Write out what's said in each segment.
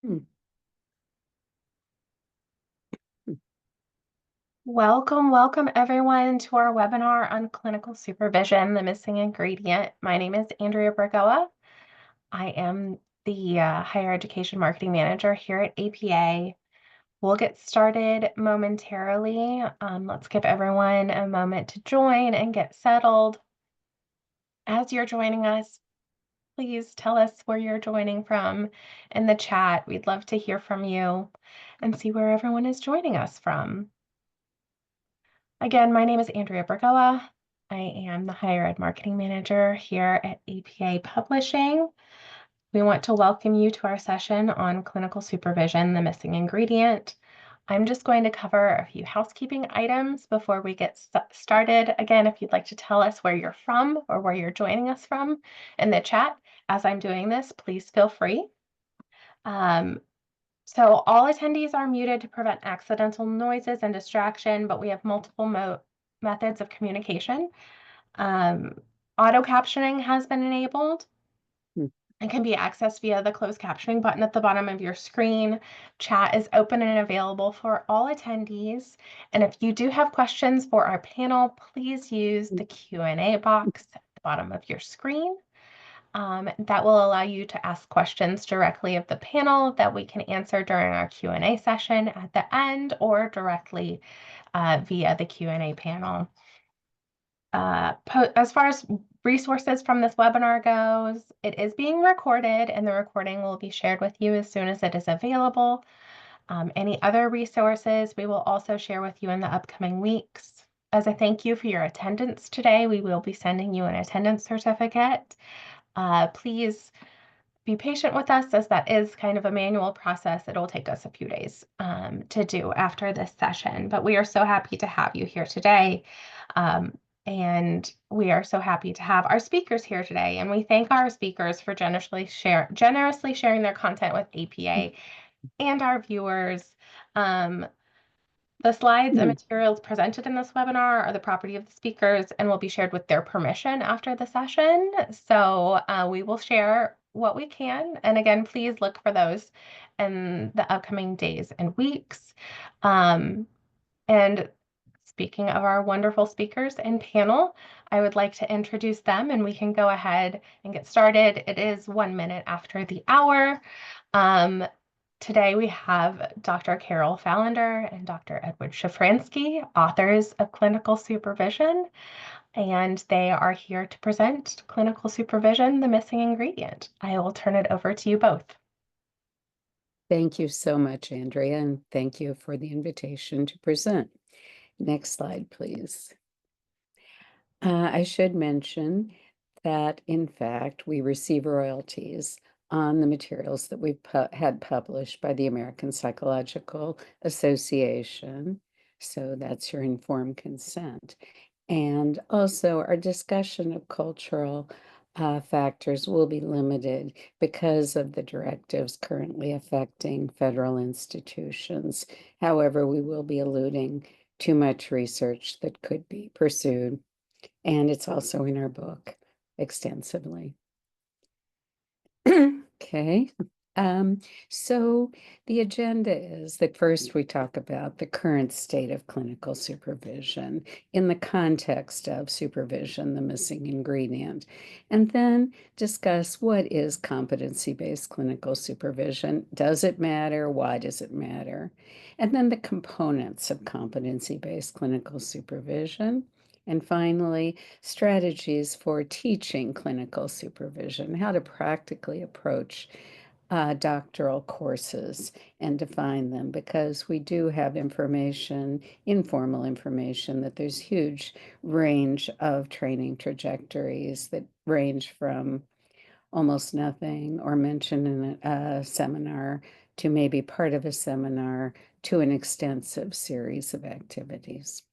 Hmm. Welcome everyone to our webinar on clinical supervision, the missing ingredient. My name is Andrea Bergoa. I am the Higher Education Marketing Manager here at APA. We'll get started momentarily. Let's give everyone a moment to join and get settled. As you're joining us, please tell us where you're joining from in the chat. We'd love to hear from you and see where everyone is joining us from. Again, my name is Andrea Bergoa. I am the Higher Ed Marketing Manager here at APA Publishing. We want to welcome you to our session on clinical supervision, the missing ingredient. I'm just going to cover a few housekeeping items before we get started. Again, if you'd like to tell us where you're from or where you're joining us from in the chat as I'm doing this, please feel free. So all attendees are muted to prevent accidental noises and distraction, but we have multiple methods of communication. Auto captioning has been enabled. Hmm. It can be accessed via the closed captioning button at the bottom of your screen. Chat is open and available for all attendees. And if you do have questions for our panel, please use the Q&A box at the bottom of your screen. That will allow you to ask questions directly of the panel that we can answer during our Q&A session at the end or directly via the Q&A panel. As far as resources from this webinar goes, it is being recorded and the recording will be shared with you as soon as it is available. Any other resources we will also share with you in the upcoming weeks. As a thank you for your attendance today, we will be sending you an attendance certificate. Please be patient with us as that is kind of a manual process. It'll take us a few days to do after this session, but we are so happy to have you here today. And we are so happy to have our speakers here today. And we thank our speakers for generously sharing their content with APA and our viewers. The slides and materials presented in this webinar are the property of the speakers and will be shared with their permission after the session. So we will share what we can. And again, please look for those in the upcoming days and weeks. And speaking of our wonderful speakers and panel, I would like to introduce them and we can go ahead and get started. It is 1 minute after the hour. Today we have Dr. Carol Falender and Dr. Edward Shafranske, authors of Clinical Supervision, and they are here to present Clinical Supervision, the missing ingredient. I will turn it over to you both. Thank you so much, Andrea, and thank you for the invitation to present. Next slide, please. I should mention that, in fact, we receive royalties on the materials that we had published by the American Psychological Association. So that's your informed consent. And also our discussion of cultural factors will be limited because of the directives currently affecting federal institutions. However, we will be alluding to much research that could be pursued, and it's also in our book extensively. Okay. So the agenda is that first we talk about the current state of clinical supervision in the context of supervision, the missing ingredient, and then discuss what is competency-based clinical supervision. Does it matter? Why does it matter? And then the components of competency-based clinical supervision. And finally, strategies for teaching clinical supervision, how to practically approach doctoral courses and define them, because we do have information, informal information, that there's huge range of training trajectories that range from almost nothing or mentioned in a seminar to maybe part of a seminar to an extensive series of activities.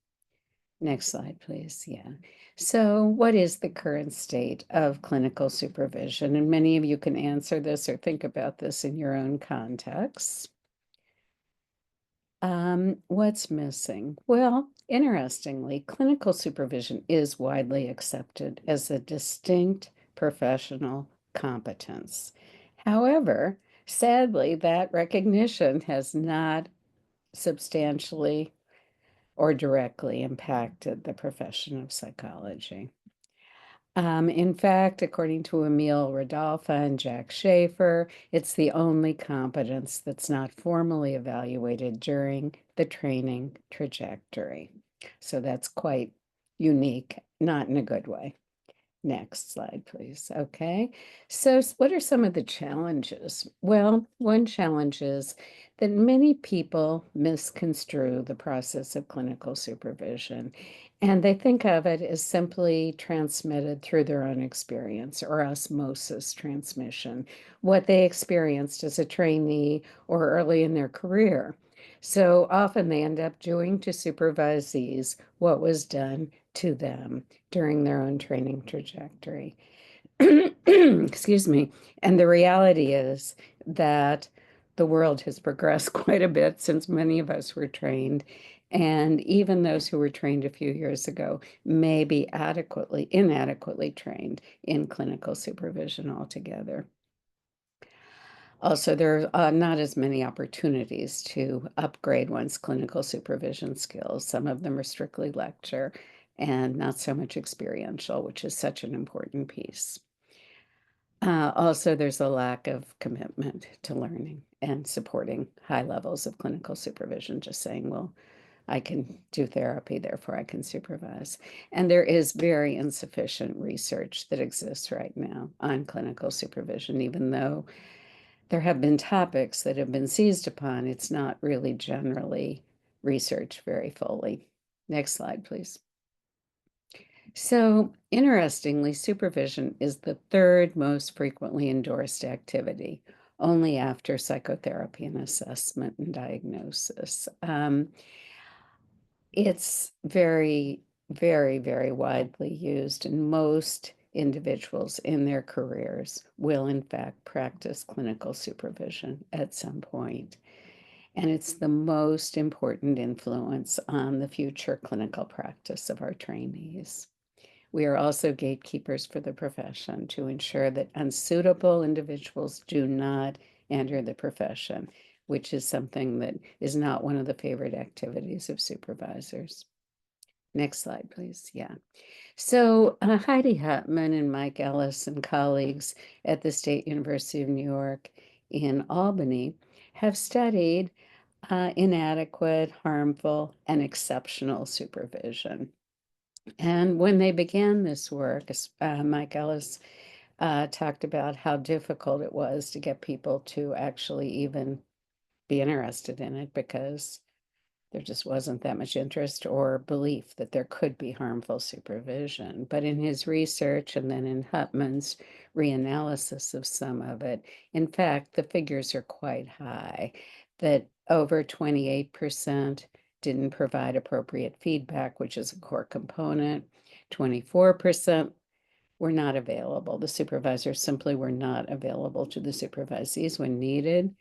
Next slide, please. Yeah. So what is the current state of clinical supervision? And many of you can answer this or think about this in your own context. What's missing? Well, interestingly, clinical supervision is widely accepted as a distinct professional competence. However, Sadly, that recognition has not substantially or directly impacted the profession of psychology. In fact, according to Emil Rodolphe and Jack Schaefer, it's the only competence that's not formally evaluated during the training trajectory. So that's quite unique, not in a good way. Next slide, please. Okay. So what are some of the challenges? Well, one challenge is that many people misconstrue the process of clinical supervision, and they think of it as simply transmitted through their own experience or osmosis transmission, what they experienced as a trainee or early in their career. So often they end up doing to supervisees what was done to them during their own training trajectory. Excuse me. And the reality is that the world has progressed quite a bit since many of us were trained. And even those who were trained a few years ago may be inadequately trained in clinical supervision altogether. Also, there are not as many opportunities to upgrade one's clinical supervision skills. Some of them are strictly lecture and not so much experiential, which is such an important piece. Also, there's a lack of commitment to learning and supporting high levels of clinical supervision, just saying, well, I can do therapy, therefore I can supervise. And there is very insufficient research that exists right now on clinical supervision, even though there have been topics that have been seized upon. It's not really generally researched very fully. Next slide, please. So, interestingly, supervision is the third most frequently endorsed activity, only after psychotherapy and assessment and diagnosis. It's very, very, very widely used, and most individuals in their careers will, in fact, practice clinical supervision at some point. And it's the most important influence on the future clinical practice of our trainees. We are also gatekeepers for the profession to ensure that unsuitable individuals do not enter the profession, which is something that is not one of the favorite activities of supervisors. Next slide, please. Yeah. So Heidi Hutman and Mike Ellis and colleagues at the State University of New York in Albany have studied inadequate, harmful, and exceptional supervision. And when they began this work, Mike Ellis talked about how difficult it was to get people to actually even be interested in it because there just wasn't that much interest or belief that there could be harmful supervision. But in his research and then in Hutman's reanalysis of some of it, in fact, the figures are quite high, that over 28% didn't provide appropriate feedback, which is a core component. 24% were not available. The supervisors simply were not available to the supervisees when needed.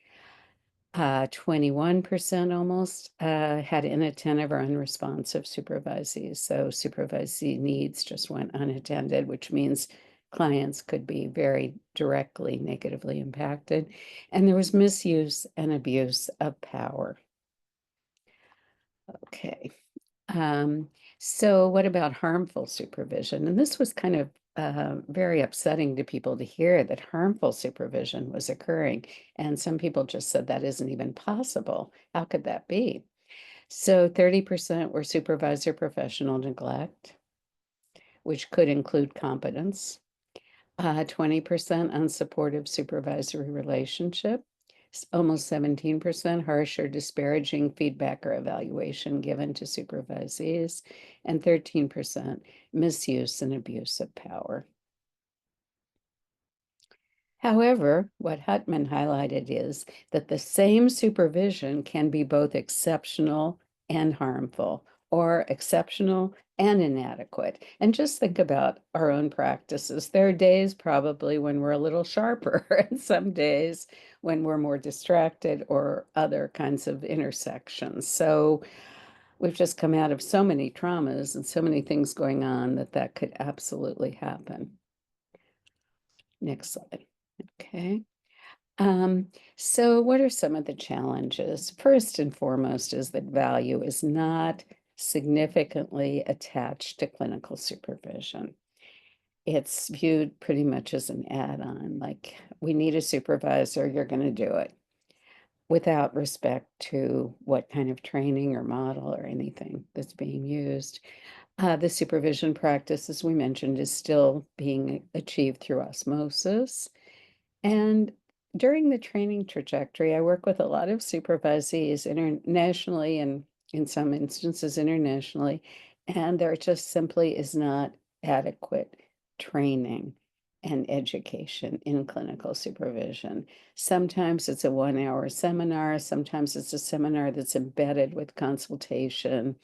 21% almost had inattentive or unresponsive supervisees. So supervisee needs just went unattended, which means clients could be very directly negatively impacted. And there was misuse and abuse of power. Okay. So what about harmful supervision? And this was kind of very upsetting to people to hear that harmful supervision was occurring. And some people just said that isn't even possible. How could that be? So 30% were supervisor professional neglect, which could include competence. 20% unsupportive supervisory relationship, almost 17% harsh or disparaging feedback or evaluation given to supervisees, and 13% misuse and abuse of power. However, what Hutman highlighted is that the same supervision can be both exceptional and harmful, or exceptional and inadequate. And just think about our own practices. There are days probably when we're a little sharper, and some days when we're more distracted or other kinds of intersections. So we've just come out of so many traumas and so many things going on that could absolutely happen. Next slide. Okay. So what are some of the challenges? First and foremost is that value is not significantly attached to clinical supervision. It's viewed pretty much as an add-on, like we need a supervisor, you're going to do it, without respect to what kind of training or model or anything that's being used. The supervision practice, as we mentioned, is still being achieved through osmosis. And during the training trajectory, I work with a lot of supervisees internationally and in some instances internationally, and there just simply is not adequate training and education in clinical supervision. Sometimes it's a 1 hour seminar, sometimes it's a seminar that's embedded with consultation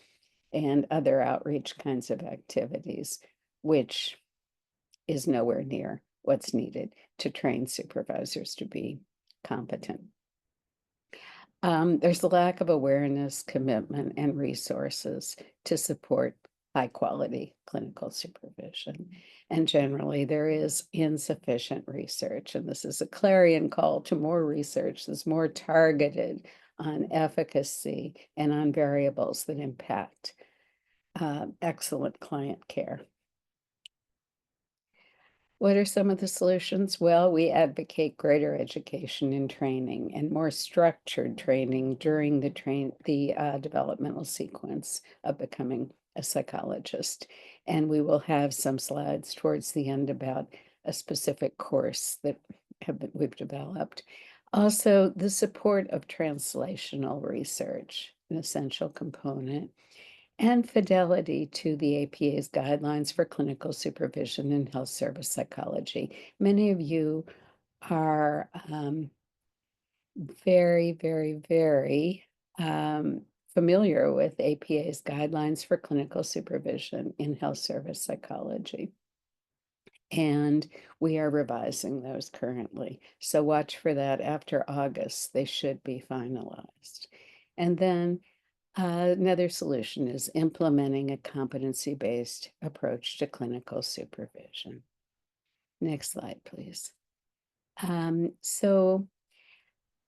and other outreach kinds of activities, which is nowhere near what's needed to train supervisors to be competent. There's a lack of awareness, commitment, and resources to support high quality clinical supervision. And generally, there is insufficient research. And this is a clarion call to more research that's more targeted on efficacy and on variables that impact excellent client care. What are some of the solutions? Well, we advocate greater education and training and more structured training during the developmental sequence of becoming a psychologist. And we will have some slides towards the end about a specific course that we've developed. Also, the support of translational research, an essential component, and fidelity to the APA's guidelines for clinical supervision in health service psychology. Many of you are very, very, very familiar with APA's guidelines for clinical supervision in health service psychology. And we are revising those currently. So watch for that after August. They should be finalized. And then another solution is implementing a competency-based approach to clinical supervision. Next slide, please. So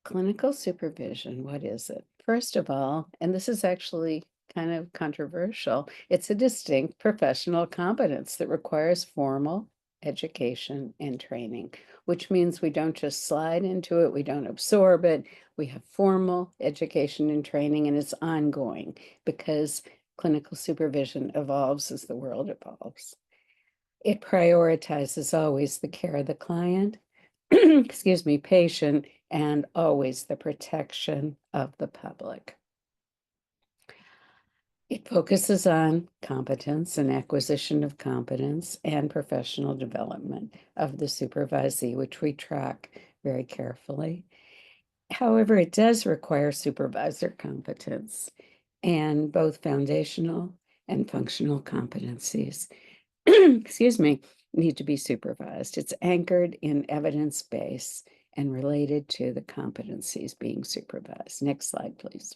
clinical supervision, what is it? First of all, and this is actually kind of controversial, it's a distinct professional competence that requires formal education and training, which means we don't just slide into it, we don't absorb it, we have formal education and training, and it's ongoing because clinical supervision evolves as the world evolves. It prioritizes always the care of the client, excuse me, patient, and always the protection of the public. It focuses on competence and acquisition of competence and professional development of the supervisee, which we track very carefully. However, it does require supervisor competence and both foundational and functional competencies, excuse me, need to be supervised. It's anchored in evidence base and related to the competencies being supervised. Next slide, please.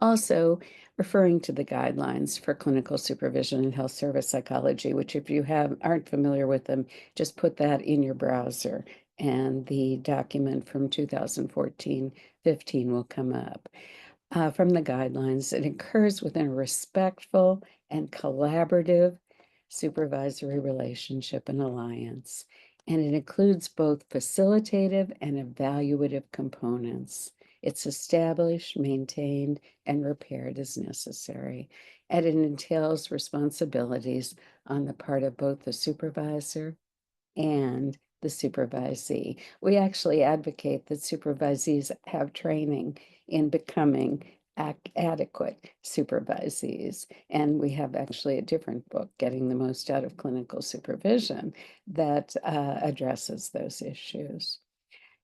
Also, referring to the guidelines for clinical supervision in health service psychology, which if you aren't familiar with them, just put that in your browser and the document from 2014-15 will come up. From the guidelines, it occurs within a respectful and collaborative supervisory relationship and alliance, and it includes both facilitative and evaluative components. It's established, maintained, and repaired as necessary, and it entails responsibilities on the part of both the supervisor and the supervisee. We actually advocate that supervisees have training in becoming adequate supervisees. And we have actually a different book, Getting the Most Out of Clinical Supervision, that addresses those issues.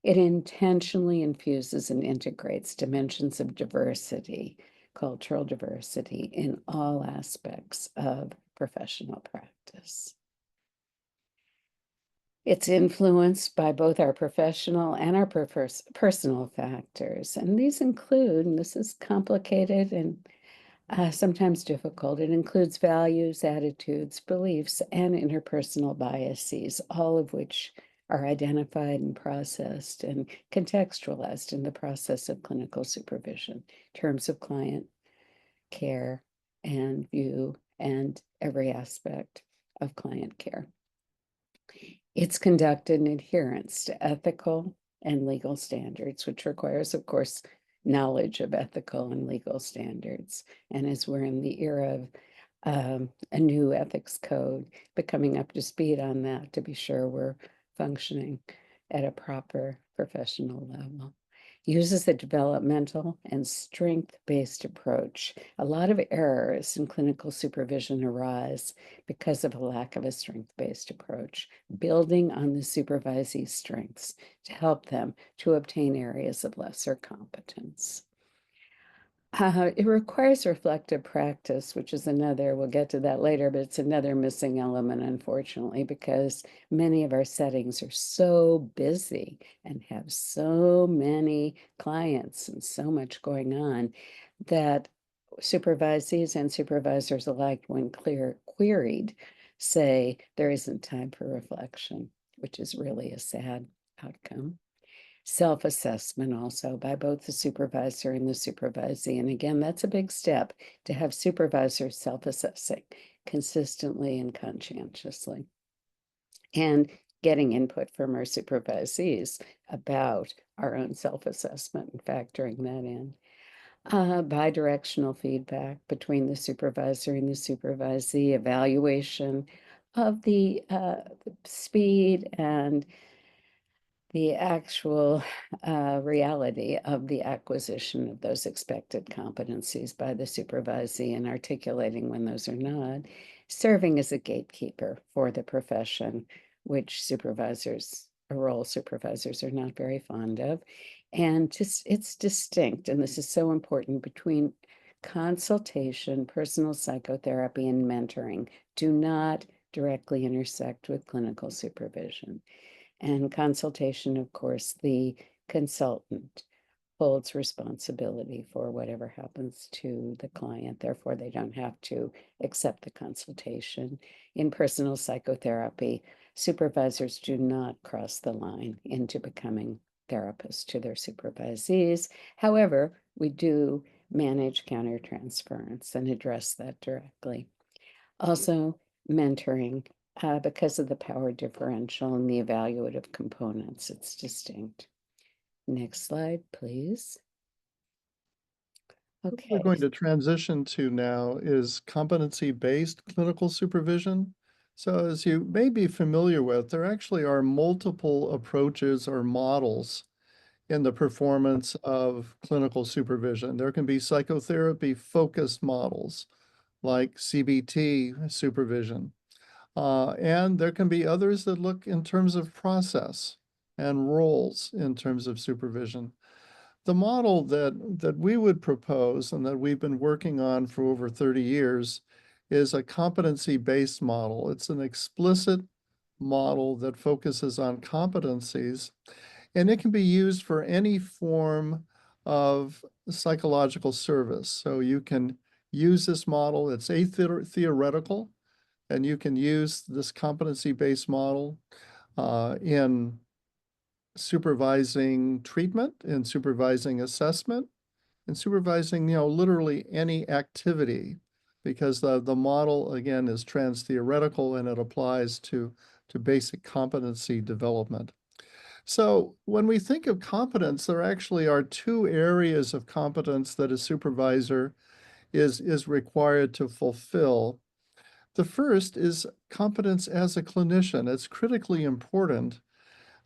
It intentionally infuses and integrates dimensions of diversity, cultural diversity, in all aspects of professional practice. It's influenced by both our professional and our personal factors. And these include, and this is complicated and sometimes difficult, it includes values, attitudes, beliefs, and interpersonal biases, all of which are identified and processed and contextualized in the process of clinical supervision, in terms of client care and view and every aspect of client care. It's conducted in adherence to ethical and legal standards, which requires, of course, knowledge of ethical and legal standards. And as we're in the era of a new ethics code, becoming up to speed on that to be sure we're functioning at a proper professional level. Uses a developmental and strength-based approach. A lot of errors in clinical supervision arise because of a lack of a strength-based approach, building on the supervisee's strengths to help them to obtain areas of lesser competence. It requires reflective practice, which is another, we'll get to that later, but it's another missing element, unfortunately, because many of our settings are so busy and have so many clients and so much going on that supervisees and supervisors alike, when queried, say there isn't time for reflection, which is really a sad outcome. Self-assessment also by both the supervisor and the supervisee. And again, that's a big step to have supervisors self-assessing consistently and conscientiously. And getting input from our supervisees about our own self-assessment and factoring that in. Bidirectional feedback between the supervisor and the supervisee, evaluation of the speed and the actual reality of the acquisition of those expected competencies by the supervisee and articulating when those are not, serving as a gatekeeper for the profession, which a role supervisors are not very fond of. And just it's distinct, and this is so important, between consultation, personal psychotherapy, and mentoring do not directly intersect with clinical supervision. And consultation, of course, the consultant holds responsibility for whatever happens to the client. Therefore, they don't have to accept the consultation. In personal psychotherapy, supervisors do not cross the line into becoming therapists to their supervisees. However, we do manage countertransference and address that directly. Also, mentoring, because of the power differential and the evaluative components, it's distinct. Next slide, please. What we're Okay. going to transition to now is competency-based clinical supervision. So as you may be familiar with, there actually are multiple approaches or models in the performance of clinical supervision. There can be psychotherapy-focused models like CBT supervision. And there can be others that look in terms of process and roles in terms of supervision. The model that we would propose and that we've been working on for over 30 years is a competency-based model. It's an explicit model that focuses on competencies, and it can be used for any form of psychological service. So you can use this model. It's theoretical, and you can use this competency-based model in supervising treatment, in supervising assessment, and supervising, literally any activity, because the model, again, is trans-theoretical and it applies to basic competency development. So when we think of competence, there actually are two areas of competence that a supervisor is required to fulfill. The first is competence as a clinician. It's critically important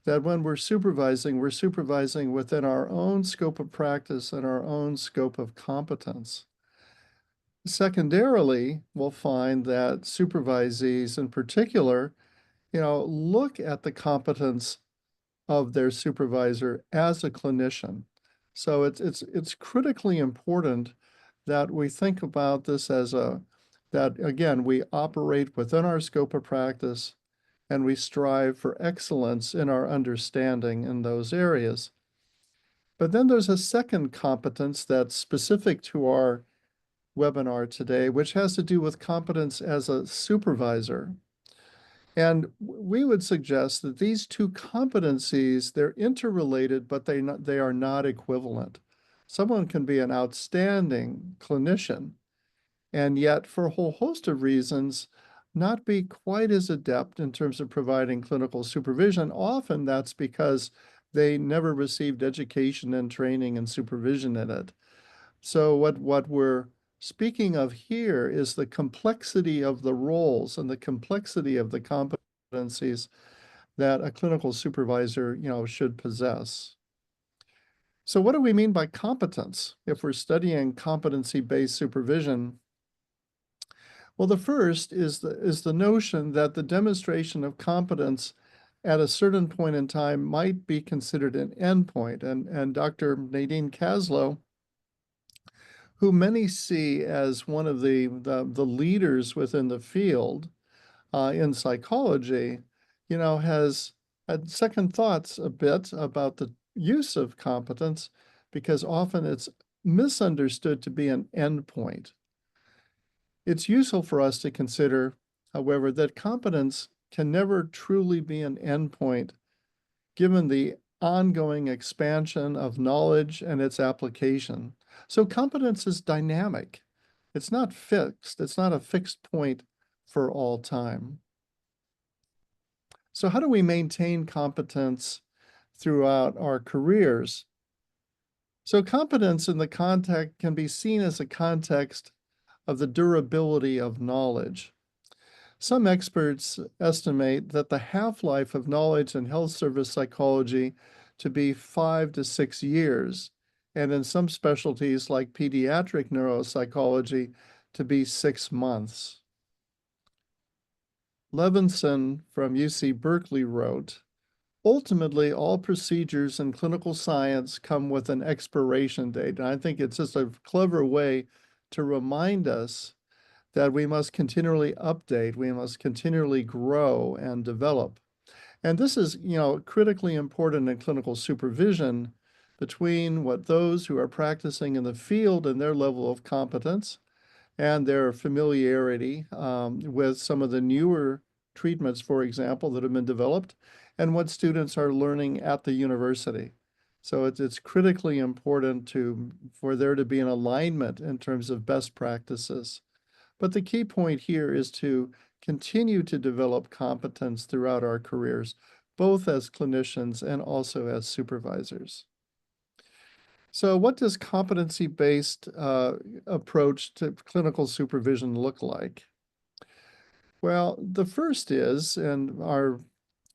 that when we're supervising within our own scope of practice and our own scope of competence. Secondarily, we'll find that supervisees in particular, look at the competence of their supervisor as a clinician. So it's critically important that we think about this as that again, we operate within our scope of practice and we strive for excellence in our understanding in those areas. But then there's a second competence that's specific to our webinar today, which has to do with competence as a supervisor. And we would suggest that these two competencies, they're interrelated, but they are not equivalent. Someone can be an outstanding clinician and yet, for a whole host of reasons, not be quite as adept in terms of providing clinical supervision. Often that's because they never received education and training and supervision in it. So what we're speaking of here is the complexity of the roles and the complexity of the competencies that a clinical supervisor, should possess. So what do we mean by competence? If we're studying competency-based supervision, well, the first is the notion that the demonstration of competence at a certain point in time might be considered an endpoint. And Dr. Nadine Kaslow, who many see as one of the leaders within the field in psychology, has had second thoughts a bit about the use of competence because often it's misunderstood to be an endpoint. It's useful for us to consider, however, that competence can never truly be an endpoint given the ongoing expansion of knowledge and its application. So competence is dynamic. It's not fixed. It's not a fixed point for all time. So how do we maintain competence throughout our careers? So competence in the context can be seen as a context of the durability of knowledge. Some experts estimate that the half-life of knowledge in health service psychology to be 5 to 6 years, and in some specialties like pediatric neuropsychology to be 6 months. Levinson from UC Berkeley wrote, ultimately, all procedures in clinical science come with an expiration date. And I think it's just a clever way to remind us that we must continually update, we must continually grow and develop. And this is, critically important in clinical supervision between what those who are practicing in the field and their level of competence and their familiarity with some of the newer treatments, for example, that have been developed, and what students are learning at the university. So it's critically important for there to be an alignment in terms of best practices. But the key point here is to continue to develop competence throughout our careers, both as clinicians and also as supervisors. So what does competency-based approach to clinical supervision look like? Well, the first is, and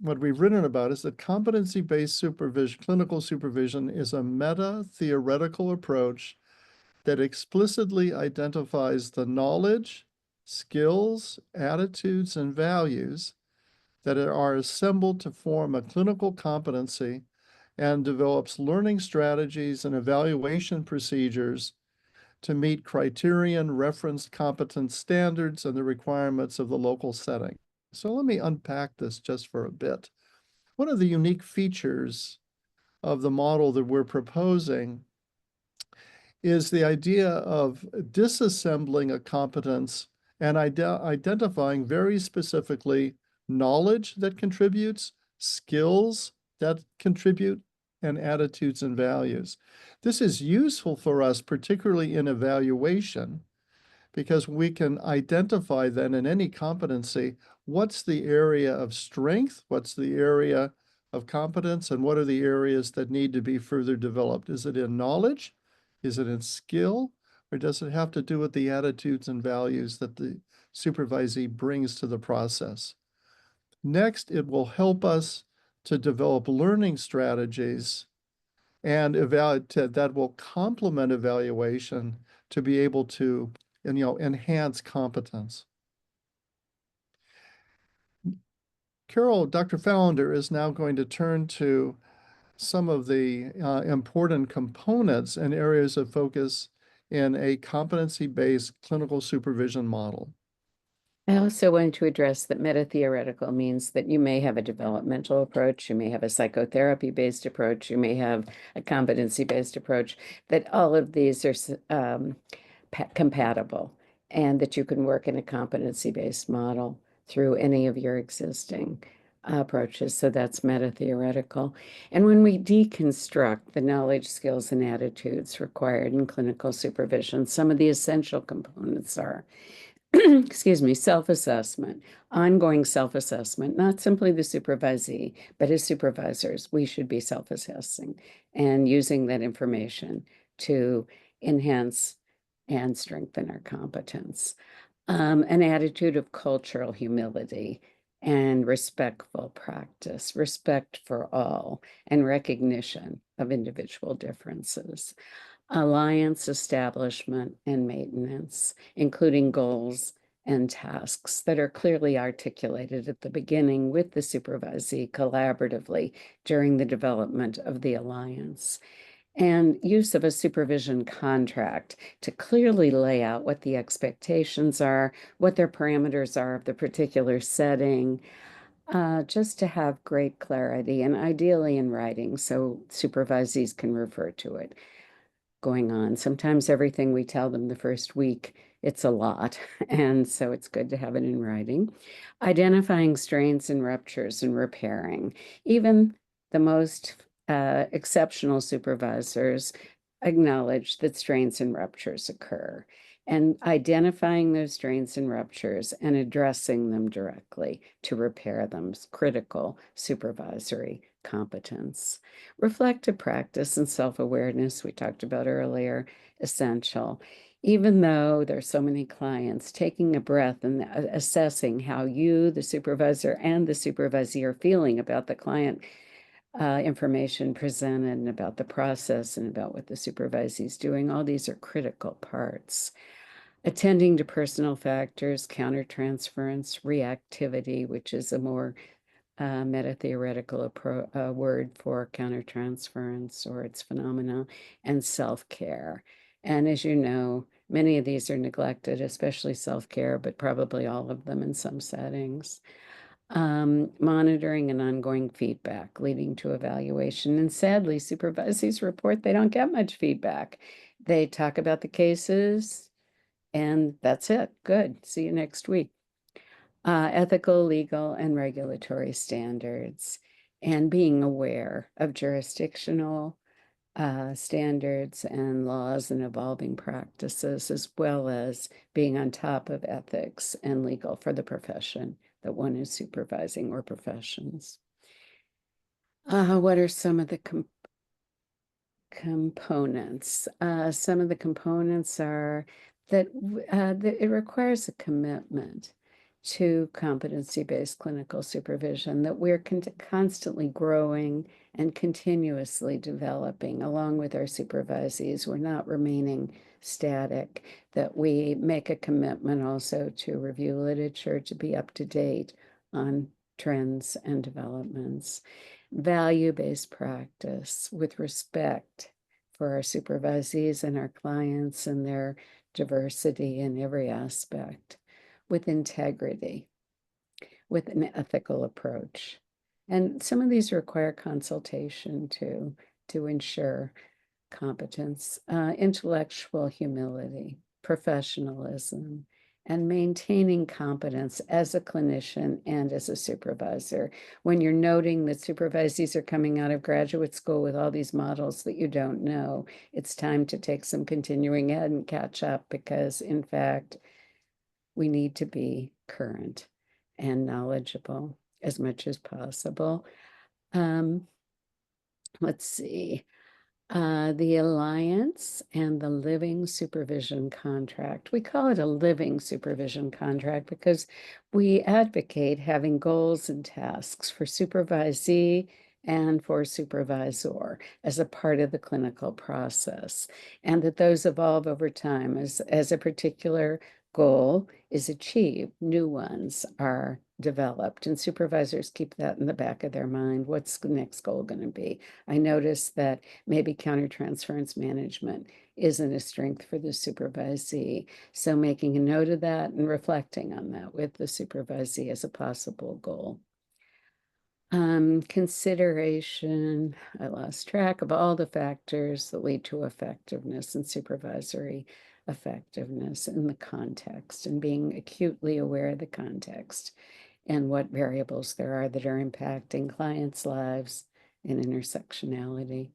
what we've written about is that competency-based supervision, clinical supervision is a meta-theoretical approach that explicitly identifies the knowledge, skills, attitudes, and values that are assembled to form a clinical competency and develops learning strategies and evaluation procedures to meet criterion referenced competence standards and the requirements of the local setting. So let me unpack this just for a bit. One of the unique features of the model that we're proposing is the idea of disassembling a competence and identifying very specifically knowledge that contributes, skills that contribute, and attitudes and values. This is useful for us, particularly in evaluation, because we can identify then in any competency, what's the area of strength, what's the area of competence, and what are the areas that need to be further developed? Is it in knowledge? Is it in skill? Or does it have to do with the attitudes and values that the supervisee brings to the process? Next, it will help us to develop learning strategies and that will complement evaluation to be able to enhance competence. Dr. Falender is now going to turn to some of the important components and areas of focus in a competency-based clinical supervision model. I also wanted to address that meta-theoretical means that you may have a developmental approach, you may have a psychotherapy-based approach, you may have a competency-based approach, that all of these are compatible and that you can work in a competency-based model. through any of your existing approaches. So that's meta-theoretical. And when we deconstruct the knowledge, skills, and attitudes required in clinical supervision, some of the essential components are excuse me, self-assessment, ongoing self-assessment, not simply the supervisee, but as supervisors, we should be self-assessing and using that information to enhance and strengthen our competence. An attitude of cultural humility and respectful practice, respect for all, and recognition of individual differences. Alliance establishment and maintenance, including goals and tasks that are clearly articulated at the beginning with the supervisee collaboratively during the development of the alliance. And use of a supervision contract to clearly lay out what the expectations are, what their parameters are of the particular setting, just to have great clarity and ideally in writing so supervisees can refer to it going on. Sometimes everything we tell them the first week, it's a lot. And so it's good to have it in writing. Identifying strains and ruptures and repairing. Even the most exceptional supervisors acknowledge that strains and ruptures occur. And identifying those strains and ruptures and addressing them directly to repair them is critical supervisory competence. Reflective practice and self-awareness, we talked about earlier, essential. Even though there's so many clients, taking a breath and assessing how you, the supervisor, and the supervisee are feeling about the client information presented and about the process and about what the supervisee is doing, all these are critical parts. Attending to personal factors, countertransference, reactivity, which is a more meta-theoretical word for countertransference or its phenomena, and self-care. And as you know, many of these are neglected, especially self-care, but probably all of them in some settings. Monitoring and ongoing feedback leading to evaluation. And sadly, supervisees report they don't get much feedback. They talk about the cases and that's it. Good. See you next week. Ethical, legal, and regulatory standards, and being aware of jurisdictional standards and laws and evolving practices, as well as being on top of ethics and legal for the profession that one is supervising or professions. What are some of the components? Some of the components are that it requires a commitment to competency-based clinical supervision, that we're constantly growing and continuously developing along with our supervisees. We're not remaining static, that we make a commitment also to review literature, to be up to date on trends and developments. Value-based practice with respect for our supervisees and our clients and their diversity in every aspect, with integrity, with an ethical approach. And some of these require consultation to ensure competence, intellectual humility, professionalism, and maintaining competence as a clinician and as a supervisor. When you're noting that supervisees are coming out of graduate school with all these models that you don't know, it's time to take some continuing ed and catch up, because in fact, we need to be current and knowledgeable as much as possible. Let's see. The Alliance and the Living Supervision Contract. We call it a living supervision contract because we advocate having goals and tasks for supervisee and for supervisor as a part of the clinical process, and that those evolve over time as a particular goal is achieved, new ones are developed, and supervisors keep that in the back of their mind. What's the next goal going to be? I noticed that maybe countertransference management isn't a strength for the supervisee. So making a note of that and reflecting on that with the supervisee as a possible goal. Consideration, I lost track of all the factors that lead to effectiveness in supervisory effectiveness in the context and being acutely aware of the context and what variables there are that are impacting clients' lives and intersectionality.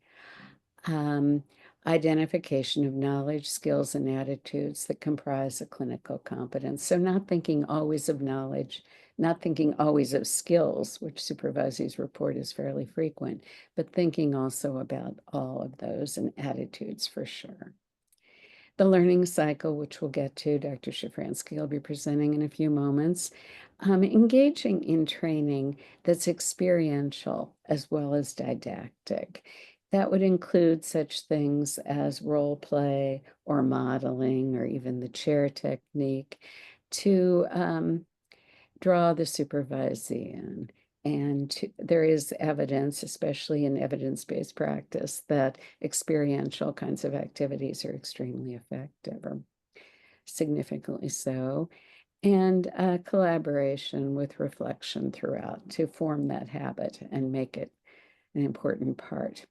Identification of knowledge, skills, and attitudes that comprise a clinical competence. So not thinking always of knowledge, not thinking always of skills, which supervisees report is fairly frequent, but thinking also about all of those and attitudes for sure. The learning cycle, which we'll get to, Dr. Shafranske will be presenting in a few moments, engaging in training that's experiential as well as didactic. That would include such things as role play or modeling or even the chair technique to draw the supervisee in. And there is evidence, especially in evidence-based practice, that experiential kinds of activities are extremely effective, or significantly so. And collaboration with reflection throughout to form that habit and make it an important part.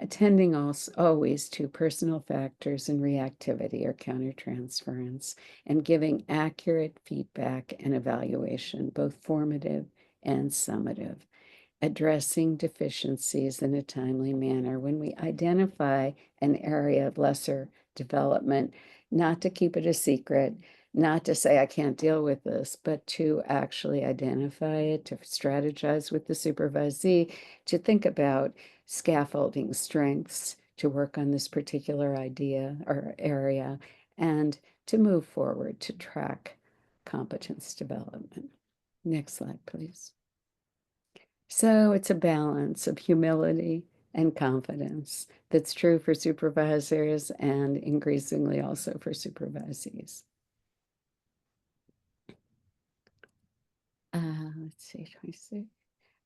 Attending also always to personal factors and reactivity or countertransference, and giving accurate feedback and evaluation, both formative and summative. Addressing deficiencies in a timely manner when we identify an area of lesser development, not to keep it a secret, not to say I can't deal with this, but to actually identify it, to strategize with the supervisee, to think about scaffolding strengths, to work on this particular idea or area, and to move forward to track competence development. Next slide, please. So it's a balance of humility and confidence that's true for supervisors and increasingly also for supervisees. Let's see, 26.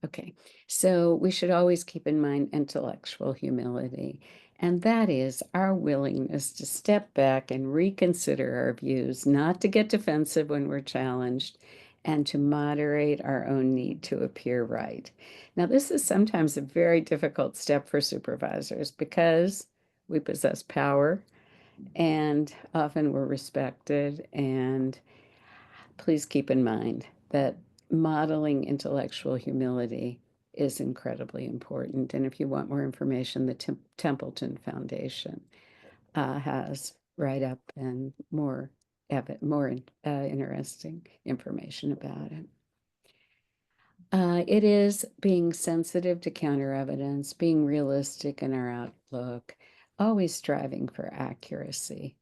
Okay, so we should always keep in mind intellectual humility, and that is our willingness to step back and reconsider our views, not to get defensive when we're challenged, and to moderate our own need to appear right. Now, this is sometimes a very difficult step for supervisors because we possess power and often we're respected, and please keep in mind that modeling intellectual humility is incredibly important. And if you want more information, the Templeton Foundation has write-up and more interesting information about it. It is being sensitive to counter evidence, being realistic in our outlook, always striving for accuracy,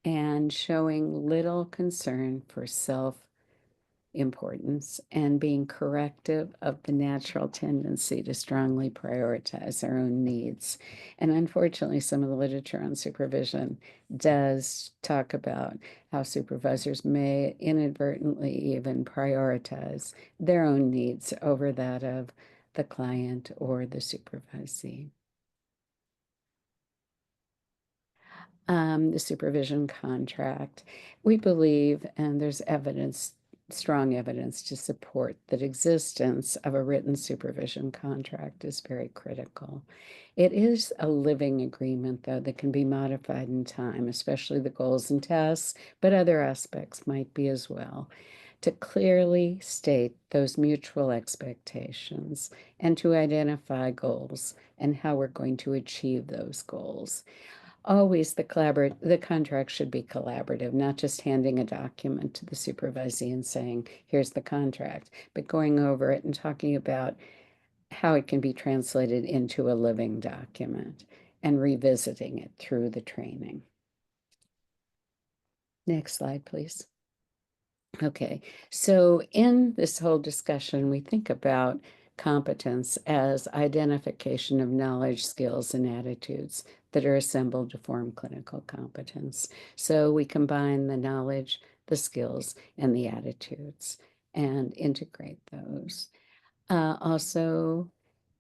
and showing little concern for self-importance and being corrective of the natural tendency to strongly prioritize our own needs. And unfortunately, some of the literature on supervision does talk about how supervisors may inadvertently even prioritize their own needs over that of the client or the supervisee. The supervision contract. We believe, and there's evidence, strong evidence to support that existence of a written supervision contract is very critical. It is a living agreement, though, that can be modified in time, especially the goals and tasks, but other aspects might be as well, to clearly state those mutual expectations and to identify goals and how we're going to achieve those goals. Always the contract should be collaborative, not just handing a document to the supervisee and saying, here's the contract, but going over it and talking about how it can be translated into a living document and revisiting it through the training. Next slide, please. Okay, so in this whole discussion, we think about competence as identification of knowledge, skills, and attitudes that are assembled to form clinical competence. So we combine the knowledge, the skills, and the attitudes and integrate those. Also,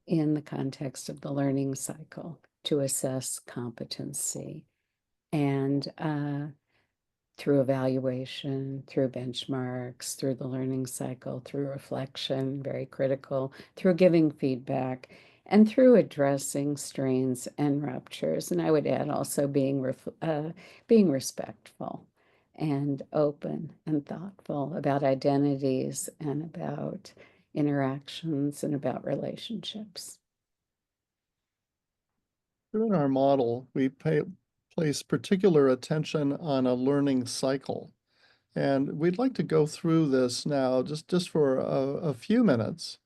in the context of the learning cycle, to assess competency and through evaluation, through benchmarks, through the learning cycle, through reflection, very critical, through giving feedback, and through addressing strains and ruptures. And I would add also being respectful and open and thoughtful about identities and about interactions and about relationships. In our model, we place particular attention on a learning cycle. And we'd like to go through this now just for a few minutes.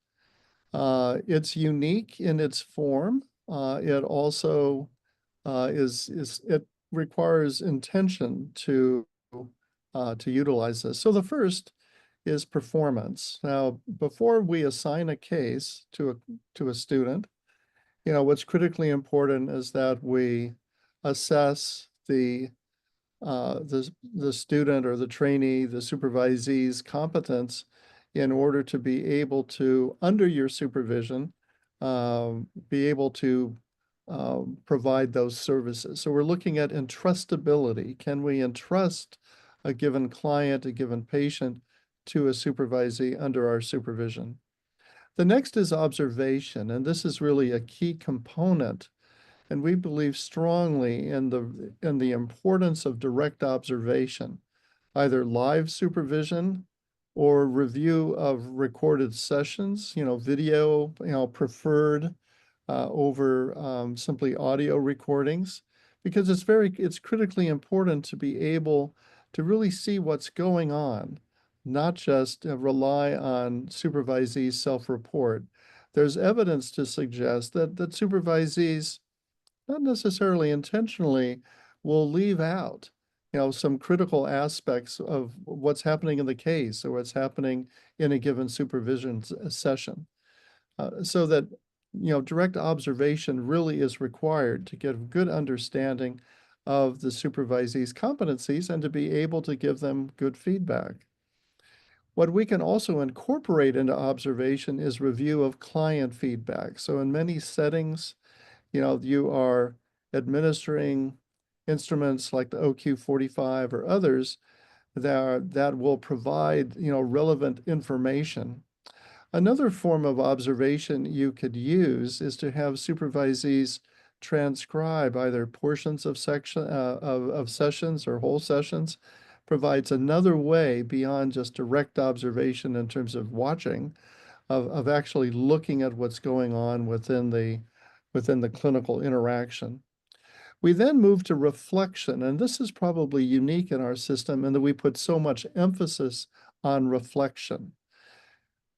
It's unique in its form. It also it requires intention to utilize this. So the first is performance. Now, before we assign a case to a student, what's critically important is that we assess the student or the trainee, the supervisee's competence in order to be able to, under your supervision, be able to provide those services. So we're looking at entrustability. Can we entrust a given client, a given patient to a supervisee under our supervision? The next is observation, and this is really a key component. And we believe strongly in the importance of direct observation, either live supervision or review of recorded sessions, video, preferred over simply audio recordings, because it's critically important to be able to really see what's going on, not just rely on supervisees' self-report. There's evidence to suggest that supervisees, not necessarily intentionally, will leave out, some critical aspects of what's happening in the case or what's happening in a given supervision session. So that, direct observation really is required to get a good understanding of the supervisee's competencies and to be able to give them good feedback. What we can also incorporate into observation is review of client feedback. So in many settings, you are administering instruments like the OQ45 or others that will provide, relevant information. Another form of observation you could use is to have supervisees transcribe either portions of sessions or whole sessions. Provides another way beyond just direct observation in terms of watching, of actually looking at what's going on within the clinical interaction. We then move to reflection, and this is probably unique in our system in that we put so much emphasis on reflection.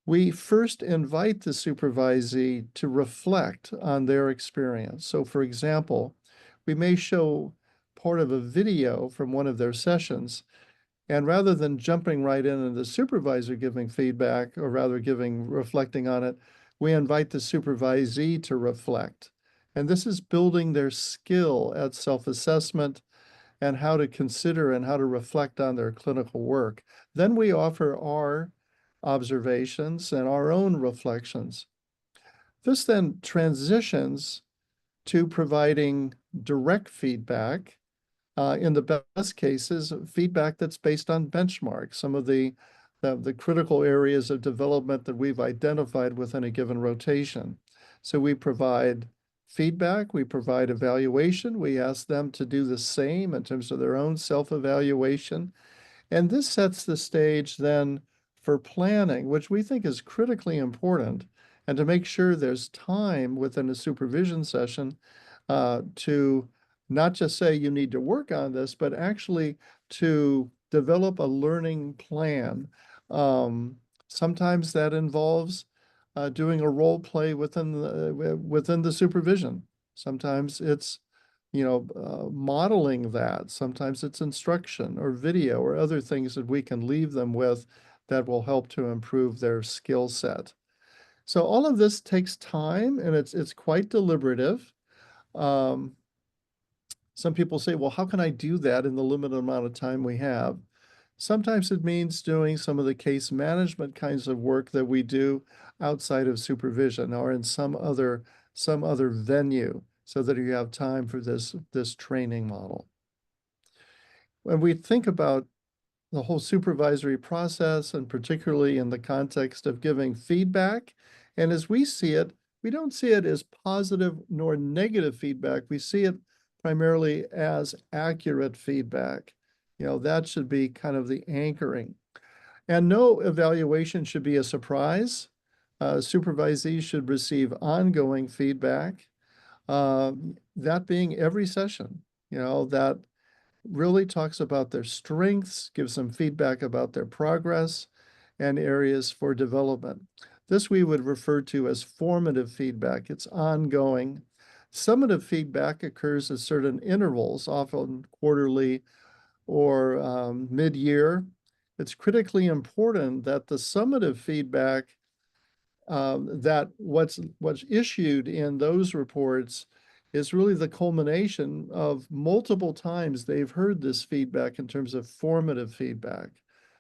We first invite the supervisee to reflect on their experience. So for example, we may show part of a video from one of their sessions, and rather than jumping right in and the supervisor giving feedback, or rather reflecting on it, we invite the supervisee to reflect. And this is building their skill at self-assessment and how to consider and how to reflect on their clinical work. Then we offer our observations and our own reflections. This then transitions to providing direct feedback, in the best cases, feedback that's based on benchmarks, some of the critical areas of development that we've identified within a given rotation. So we provide feedback, we provide evaluation, we ask them to do the same in terms of their own self-evaluation. And this sets the stage then for planning, which we think is critically important, and to make sure there's time within a supervision session to not just say you need to work on this, but actually to develop a learning plan. Sometimes that involves doing a role play within the supervision. Sometimes it's modeling that. Sometimes it's instruction or video or other things that we can leave them with that will help to improve their skill set. So all of this takes time, and it's quite deliberative. Some people say, well, how can I do that in the limited amount of time we have? Sometimes it means doing some of the case management kinds of work that we do outside of supervision or in some other venue, so that you have time for this training model. When we think about the whole supervisory process, and particularly in the context of giving feedback, and as we see it, we don't see it as positive nor negative feedback. We see it primarily as accurate feedback. That should be kind of the anchoring. And no evaluation should be a surprise. Supervisees should receive ongoing feedback, that being every session, that really talks about their strengths, gives them feedback about their progress and areas for development. This we would refer to as formative feedback. It's ongoing. Summative feedback occurs at certain intervals, often quarterly or mid-year. It's critically important that the summative feedback, that what's issued in those reports is really the culmination of multiple times they've heard this feedback in terms of formative feedback.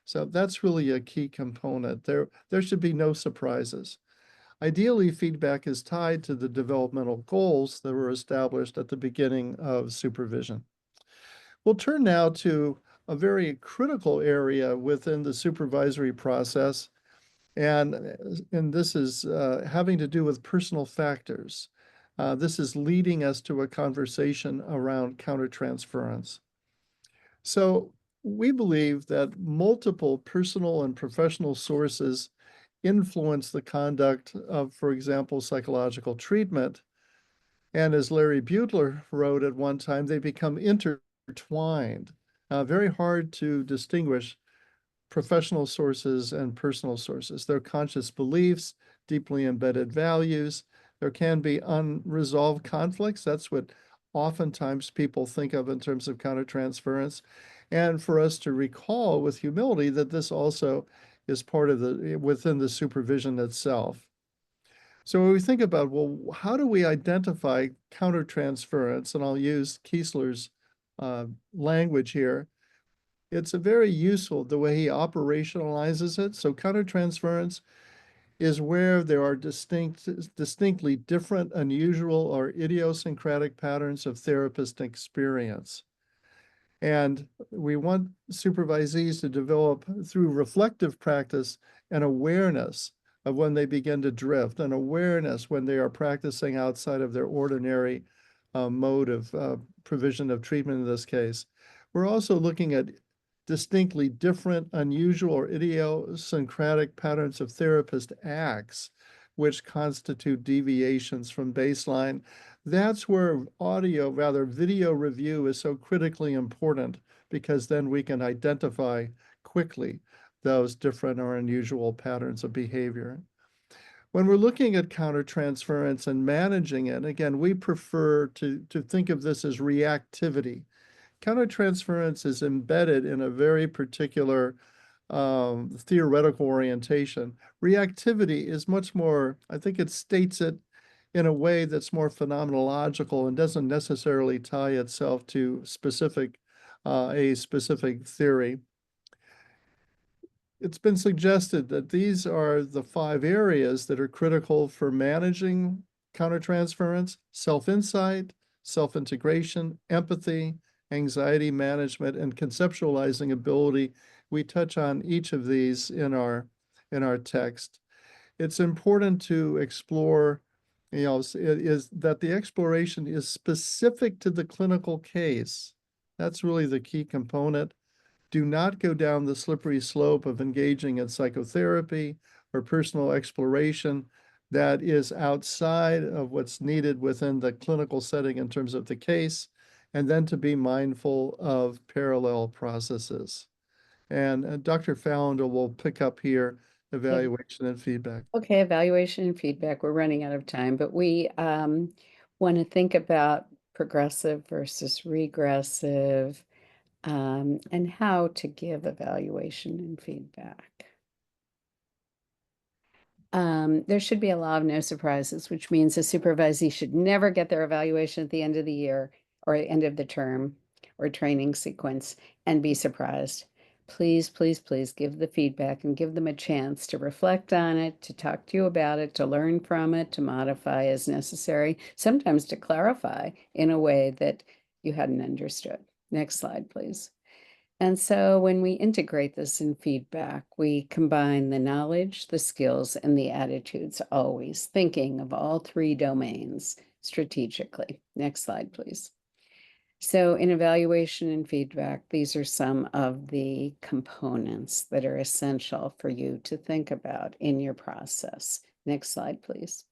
So that's really a key component. There should be no surprises. Ideally, feedback is tied to the developmental goals that were established at the beginning of supervision. We'll turn now to a very critical area within the supervisory process, and this is having to do with personal factors. This is leading us to a conversation around countertransference. So we believe that multiple personal and professional sources influence the conduct of, for example, psychological treatment. And as Larry Butler wrote at one time, they become intertwined. Very hard to distinguish professional sources and personal sources. Their conscious beliefs, deeply embedded values. There can be unresolved conflicts. That's what oftentimes people think of in terms of countertransference. And for us to recall with humility that this also is part of within the supervision itself. So when we think about, well, how do we identify countertransference? And I'll use Kiesler's language here. It's a very useful, the way he operationalizes it. So countertransference is where there are distinctly different, unusual, or idiosyncratic patterns of therapist experience. And we want supervisees to develop through reflective practice an awareness of when they begin to drift, an awareness when they are practicing outside of their ordinary mode of provision of treatment in this case. We're also looking at distinctly different, unusual, or idiosyncratic patterns of therapist acts, which constitute deviations from baseline. That's where video review is so critically important, because then we can identify quickly those different or unusual patterns of behavior. When we're looking at countertransference and managing it, again, we prefer to think of this as reactivity. Countertransference is embedded in a very particular theoretical orientation. Reactivity is much more, I think it states it in a way that's more phenomenological and doesn't necessarily tie itself to a specific theory. It's been suggested that these are the 5 areas that are critical for managing countertransference: self-insight, self-integration, empathy, anxiety management, and conceptualizing ability. We touch on each of these in our text. It's important to explore, is that the exploration is specific to the clinical case. That's really the key component. Do not go down the slippery slope of engaging in psychotherapy or personal exploration that is outside of what's needed within the clinical setting in terms of the case, and then to be mindful of parallel processes. And Dr. Falender will pick up here, evaluation and feedback. Okay, evaluation and feedback. We're running out of time, but we want to think about progressive versus regressive, and how to give evaluation and feedback. There should be a law of no surprises, which means a supervisee should never get their evaluation at the end of the year or end of the term or training sequence and be surprised. Please, please, please give the feedback and give them a chance to reflect on it, to talk to you about it, to learn from it, to modify as necessary, sometimes to clarify in a way that you hadn't understood. Next slide, please. And so when we integrate this in feedback, we combine the knowledge, the skills, and the attitudes, always thinking of all three domains strategically. Next slide, please. So in evaluation and feedback, these are some of the components that are essential for you to think about in your process. Next slide, please.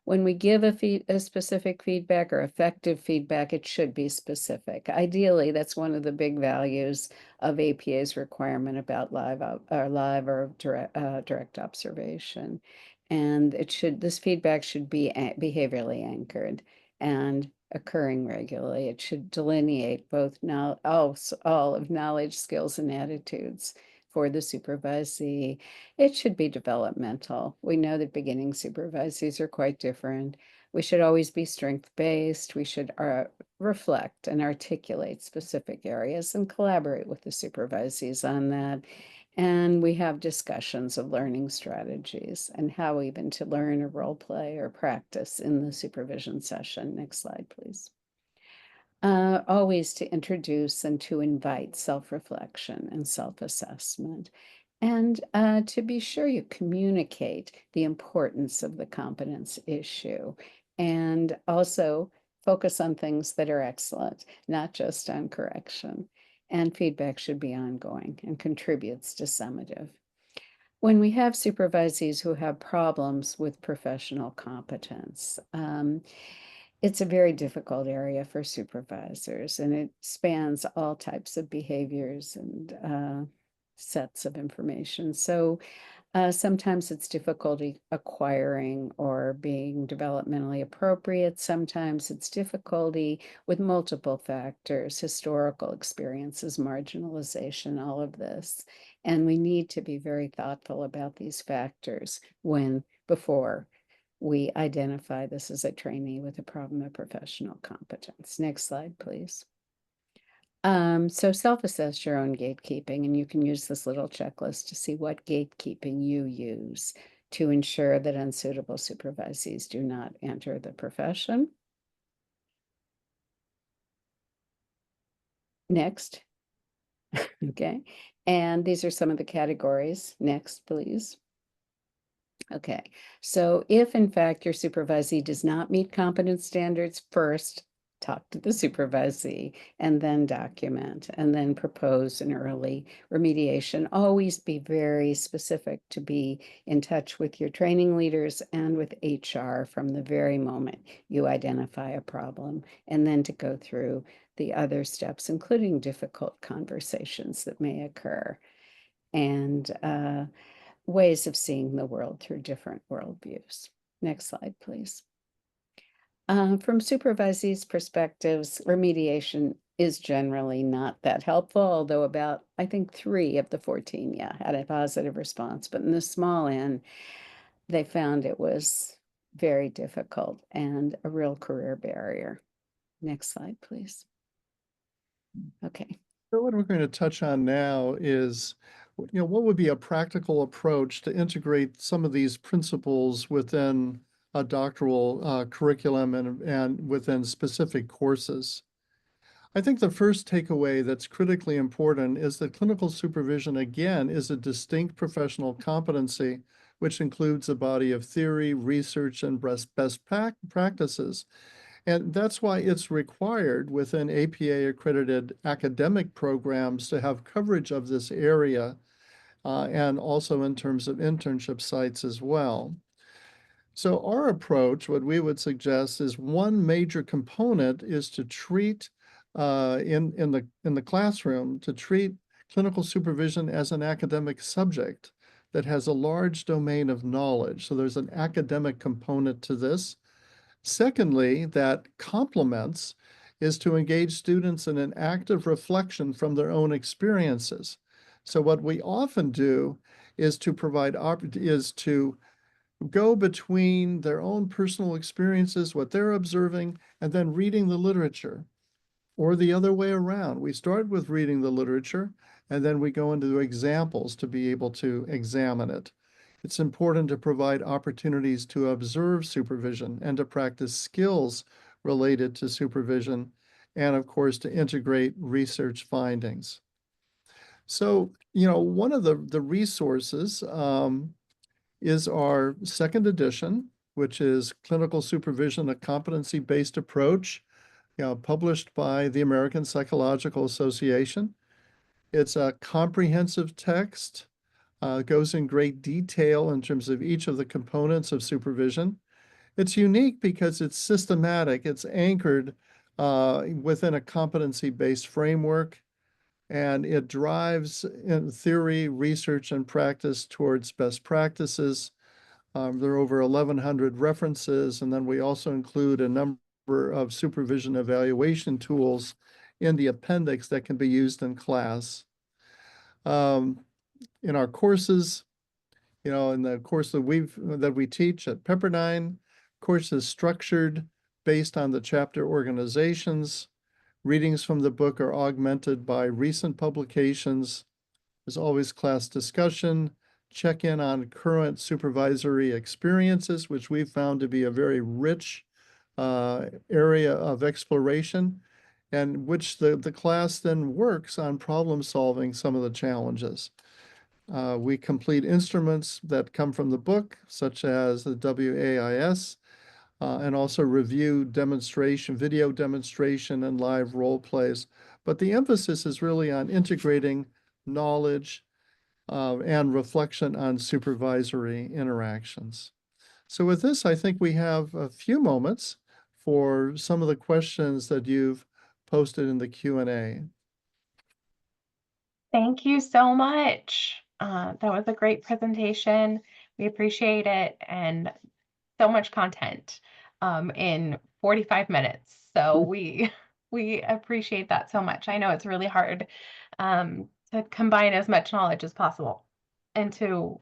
When we give a specific feedback or effective feedback, it should be specific. Ideally, that's one of the big values of APA's requirement about live or direct observation. And this feedback should be behaviorally anchored and occurring regularly. It should delineate both all of knowledge, skills, and attitudes for the supervisee. It should be developmental. We know that beginning supervisees are quite different. We should always be strength-based. We should reflect and articulate specific areas and collaborate with the supervisees on that. And we have discussions of learning strategies and how even to learn or role play or practice in the supervision session. Next slide, please. Always to introduce and to invite self-reflection and self-assessment. And to be sure you communicate the importance of the competence issue and also focus on things that are excellent, not just on correction. And feedback should be ongoing and contributes to summative. When we have supervisees who have problems with professional competence, it's a very difficult area for supervisors, and it spans all types of behaviors and sets of information. So sometimes it's difficulty acquiring or being developmentally appropriate. Sometimes it's difficulty with multiple factors, historical experiences, marginalization, all of this. And we need to be very thoughtful about these factors before we identify this as a trainee with a problem of professional competence. Next slide, please. So self-assess your own gatekeeping, and you can use this little checklist to see what gatekeeping you use to ensure that unsuitable supervisees do not enter the profession. Next. Okay. And these are some of the categories. Next, please. Okay, so if in fact your supervisee does not meet competence standards, first talk to the supervisee and then document and then propose an early remediation. Always be very specific to be in touch with your training leaders and with HR from the very moment you identify a problem, and then to go through the other steps, including difficult conversations that may occur. And ways of seeing the world through different worldviews. Next slide, please. From supervisees' perspectives, remediation is generally not that helpful, although about, I think, 3 of the 14, had a positive response. But in the small n, they found it was very difficult and a real career barrier. Next slide, please. Okay. So what we're going to touch on now is, what would be a practical approach to integrate some of these principles within a doctoral curriculum and within specific courses. I think the first takeaway that's critically important is that clinical supervision, again, is a distinct professional competency, which includes a body of theory, research, and best practices. And that's why it's required within APA-accredited academic programs to have coverage of this area, and also in terms of internship sites as well. So our approach, what we would suggest, is one major component is to treat in the classroom, to treat clinical supervision as an academic subject that has a large domain of knowledge. So there's an academic component to this. Secondly, that complements is to engage students in an active reflection from their own experiences. So what we often do is to go between their own personal experiences, what they're observing, and then reading the literature, or the other way around. We start with reading the literature, and then we go into examples to be able to examine it. It's important to provide opportunities to observe supervision and to practice skills related to supervision, and of course, to integrate research findings. So, one of the resources is our second edition, which is Clinical Supervision, a Competency-Based Approach, published by the American Psychological Association. It's a comprehensive text, goes in great detail in terms of each of the components of supervision. It's unique because it's systematic. It's anchored within a competency-based framework, and it drives in theory, research, and practice towards best practices. There are over 1,100 references, and then we also include a number of supervision evaluation tools in the appendix that can be used in class. In our courses, in the course that we teach at Pepperdine, course is structured based on the chapter organizations. Readings from the book are augmented by recent publications. There's always class discussion, check in on current supervisory experiences, which we've found to be a very rich area of exploration, and which the class then works on problem solving some of the challenges. We complete instruments that come from the book, such as the WAIS, and also review demonstration, video demonstration, and live role plays. But the emphasis is really on integrating knowledge and reflection on supervisory interactions. So with this, I think we have a few moments for some of the questions that you've posted in the Q&A. Thank you so much. That was a great presentation. We appreciate it, and so much content in 45 minutes. So we appreciate that so much. I know it's really hard to combine as much knowledge as possible into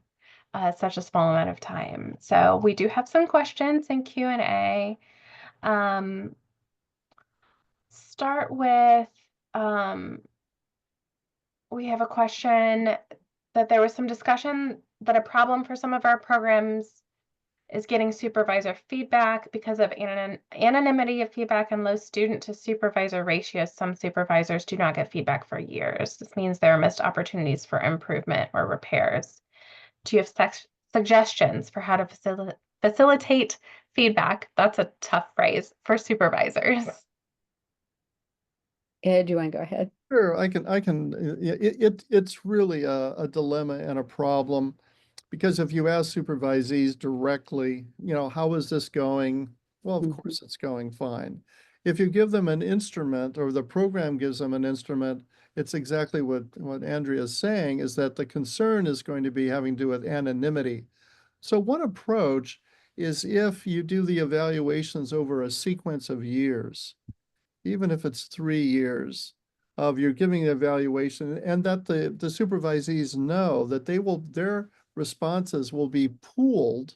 such a small amount of time. So we do have some questions in Q&A. Start with we have a question that there was some discussion that a problem for some of our programs is getting supervisor feedback because of anonymity of feedback and low student to supervisor ratios. Some supervisors do not get feedback for years. This means there are missed opportunities for improvement or repairs. Do you have suggestions for how to facilitate feedback? That's a tough phrase for supervisors. Ed, you want to go ahead? Sure, I can. It's really a dilemma and a problem, because if you ask supervisees directly, how is this going? Well, of course it's going fine. If you give them an instrument, or the program gives them an instrument, it's exactly what Andrea is saying, is that the concern is going to be having to do with anonymity. So one approach is if you do the evaluations over a sequence of years, even if it's 3 years, of you're giving the evaluation, and that the supervisees know that their responses will be pooled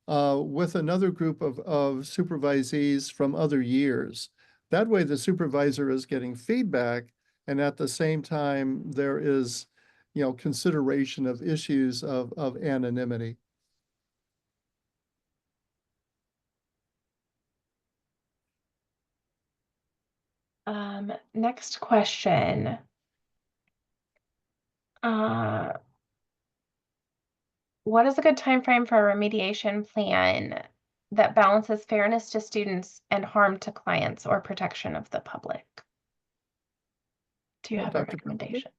with another group of supervisees from other years. That way the supervisor is getting feedback, and at the same time there is consideration of issues of anonymity. Next question. What is a good time frame for a remediation plan that balances fairness to students and harm to clients or protection of the public? Do you have a recommendation?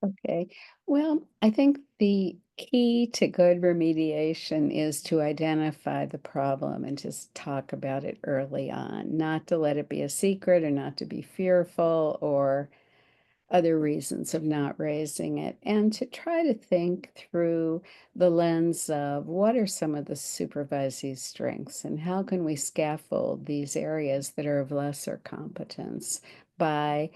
Okay, well, I think the key to good remediation is to identify the problem and just talk about it early on, not to let it be a secret or not to be fearful or other reasons of not raising it, and to try to think through the lens of what are some of the supervisee's strengths and how can we scaffold these areas that are of lesser competence by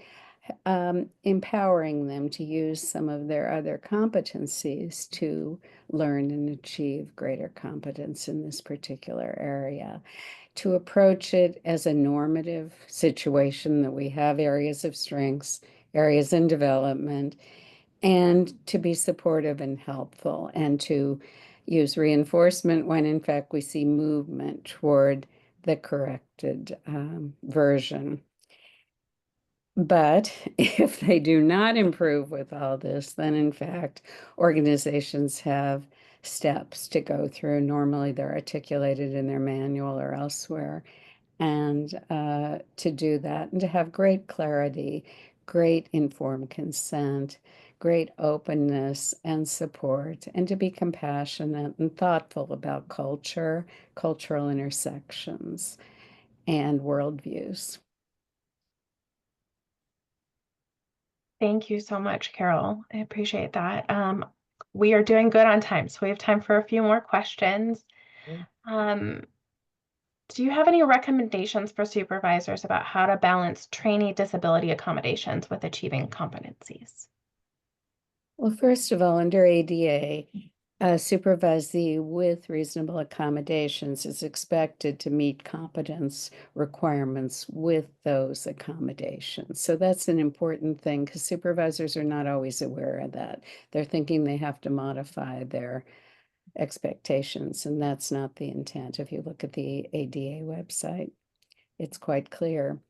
empowering them to use some of their other competencies to learn and achieve greater competence in this particular area. To approach it as a normative situation, that we have areas of strengths, areas in development, and to be supportive and helpful, and to use reinforcement when in fact we see movement toward the corrected version. But if they do not improve with all this, then in fact, organizations have steps to go through. Normally, they're articulated in their manual or elsewhere. And to do that and to have great clarity, great informed consent, great openness and support, and to be compassionate and thoughtful about culture, cultural intersections, and worldviews. Thank you so much, Carol. I appreciate that. We are doing good on time, so we have time for a few more questions. Um, do you have any recommendations for supervisors about how to balance trainee disability accommodations with achieving competencies? Well, first of all, under ADA, a supervisee with reasonable accommodations is expected to meet competence requirements with those accommodations. So that's an important thing because supervisors are not always aware of that. They're thinking they have to modify their expectations, and that's not the intent. If you look at the ADA website, it's quite clear.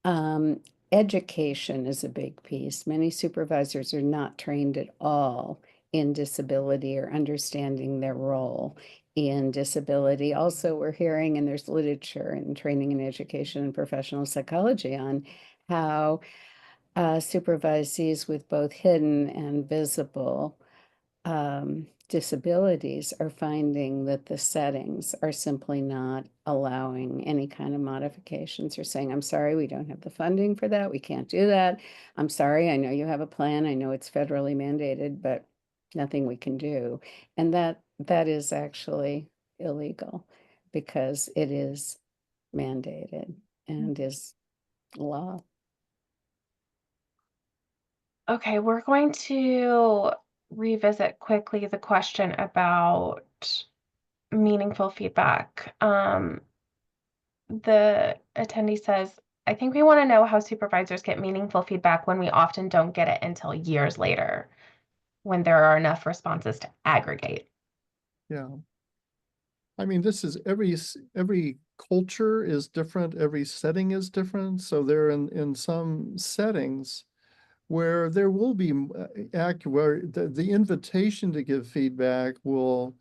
Um, Education is a big piece. Many supervisors are not trained at all in disability or understanding their role in disability. Also, we're hearing, and there's literature in training and education and professional psychology on how supervisees with both hidden and visible disabilities are finding that the settings are simply not allowing any kind of modifications or saying, I'm sorry, we don't have the funding for that. We can't do that. I'm sorry, I know you have a plan. I know it's federally mandated, but nothing we can do. And that is actually illegal because it is mandated and is law. Okay, we're going to revisit quickly the question about meaningful feedback. The attendee says, I think we want to know how supervisors get meaningful feedback when we often don't get it until years later, when there are enough responses to aggregate. Yeah. I mean, this is every culture is different, every setting is different. So there in some settings where there will be where the invitation to give feedback will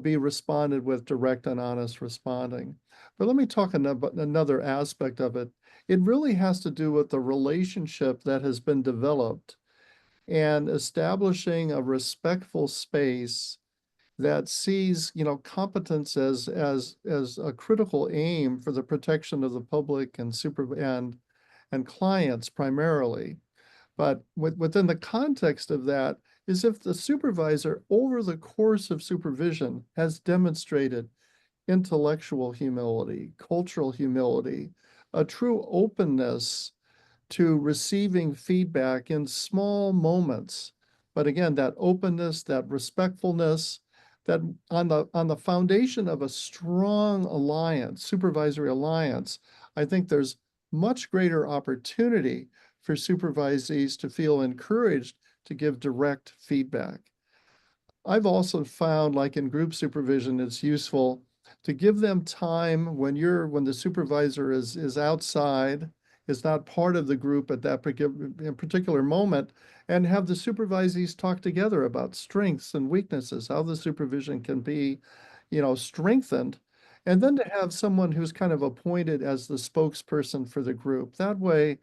be responded with direct and honest responding. But let me talk about another aspect of it. It really has to do with the relationship that has been developed and establishing a respectful space that sees, competence as a critical aim for the protection of the public and and clients primarily. But within the context of that is if the supervisor over the course of supervision has demonstrated intellectual humility, cultural humility, a true openness to receiving feedback in small moments. But again, that openness, that respectfulness, that on the foundation of a strong alliance, supervisory alliance, I think there's much greater opportunity for supervisees to feel encouraged to give direct feedback. I've also found, like in group supervision, it's useful to give them time when the supervisor is outside, is not part of the group at that particular moment, and have the supervisees talk together about strengths and weaknesses, how the supervision can be, strengthened, and then to have someone who's kind of appointed as the spokesperson for the group. That way,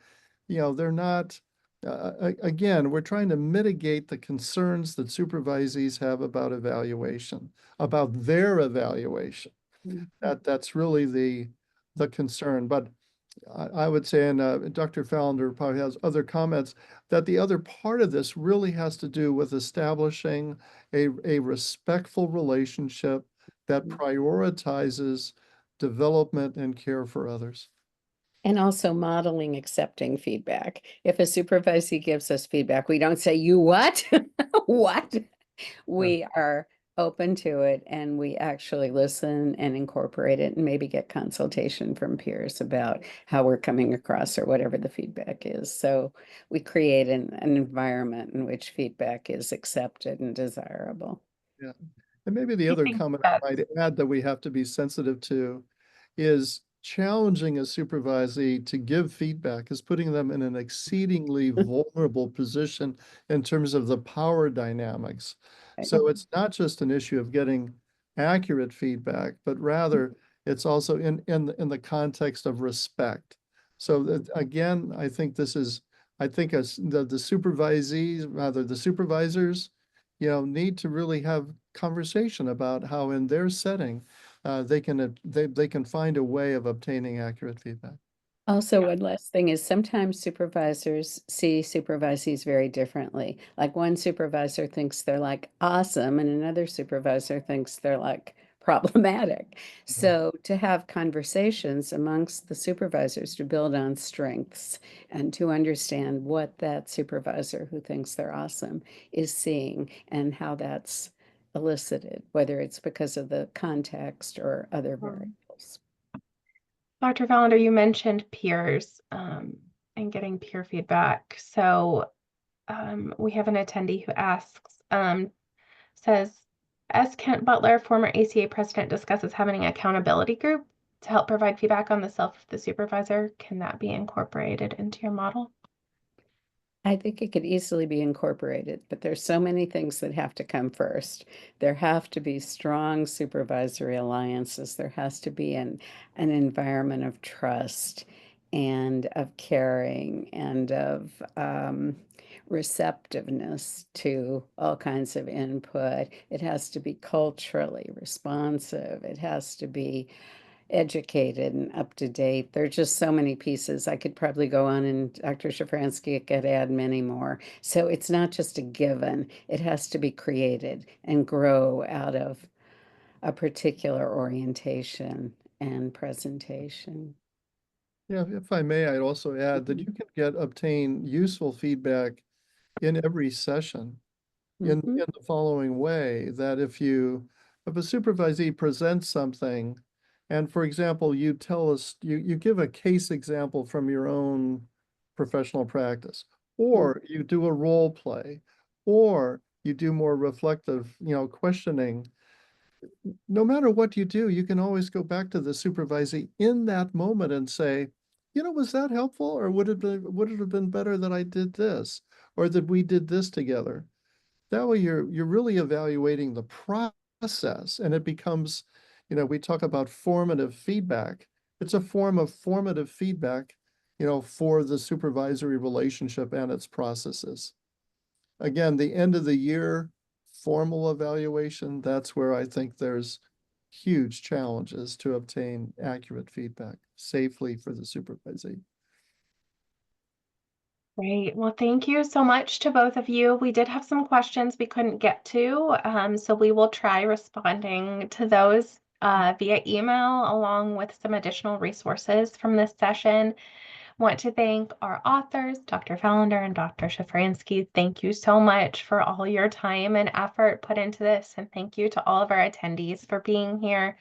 they're not again, we're trying to mitigate the concerns that supervisees have about evaluation, about their evaluation. That's really the concern. But I would say, and Dr. Falender probably has other comments, that the other part of this really has to do with establishing a respectful relationship that prioritizes development and care for others. And also modeling accepting feedback. If a supervisee gives us feedback, we don't say, you what? What? We are open to it and we actually listen and incorporate it and maybe get consultation from peers about how we're coming across or whatever the feedback is. So we create an environment in which feedback is accepted and desirable. Yeah. And maybe the I other think comment I that might add that we have to be sensitive to is challenging a supervisee to give feedback is putting them in an exceedingly vulnerable position in terms of the power dynamics. So it's not just an issue of getting accurate feedback, but rather it's also in the context of respect. So that, again, I think as the supervisees, rather the supervisors, need to really have conversation about how in their setting they can find a way of obtaining accurate feedback. Also, one last thing is sometimes supervisors see supervisees very differently. Like one supervisor thinks they're like awesome, and another supervisor thinks they're like problematic. So to have conversations amongst the supervisors to build on strengths and to understand what that supervisor who thinks they're awesome is seeing and how that's elicited, whether it's because of the context or other variables. Dr. Falender, you mentioned peers and getting peer feedback. So we have an attendee who asks, says, as Kent Butler, former ACA president, discusses having an accountability group to help provide feedback on the self of the supervisor, can that be incorporated into your model? I think it could easily be incorporated, but there's so many things that have to come first. There have to be strong supervisory alliances. There has to be an environment of trust and of caring and of receptiveness to all kinds of input. It has to be culturally responsive. It has to be educated and up to date. There are just so many pieces. I could probably go on, and Dr. Shafranske could add many more. So it's not just a given. It has to be created and grow out of a particular orientation and presentation. Yeah, if I may, I'd also add that you can obtain useful feedback in every session in Mhm. the following way, that if a supervisee presents something, and for example, you tell us, you give a case example from your own professional practice, or you do a role play, or you do more reflective, questioning. No matter what you do, you can always go back to the supervisee in that moment and say, was that helpful? Or would it have been better that I did this, or that we did this together? That way you're really evaluating the process, and it becomes, we talk about formative feedback. It's a form of formative feedback, for the supervisory relationship and its processes. Again, the end of the year formal evaluation, that's where I think there's huge challenges to obtain accurate feedback safely for the supervisee. Great. Well, thank you so much to both of you. We did have some questions we couldn't get to, so we will try responding to those via email along with some additional resources from this session. Want to thank our authors, Dr. Falender and Dr. Shafranske. Thank you so much for all your time and effort put into this, and thank you to all of our attendees for being here.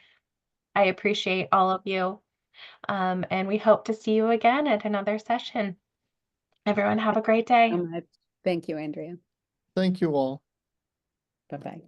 I appreciate all of you, and we hope to see you again at another session. Everyone have a great day. So much. Thank you, Andrea. Thank you all. Bye-bye.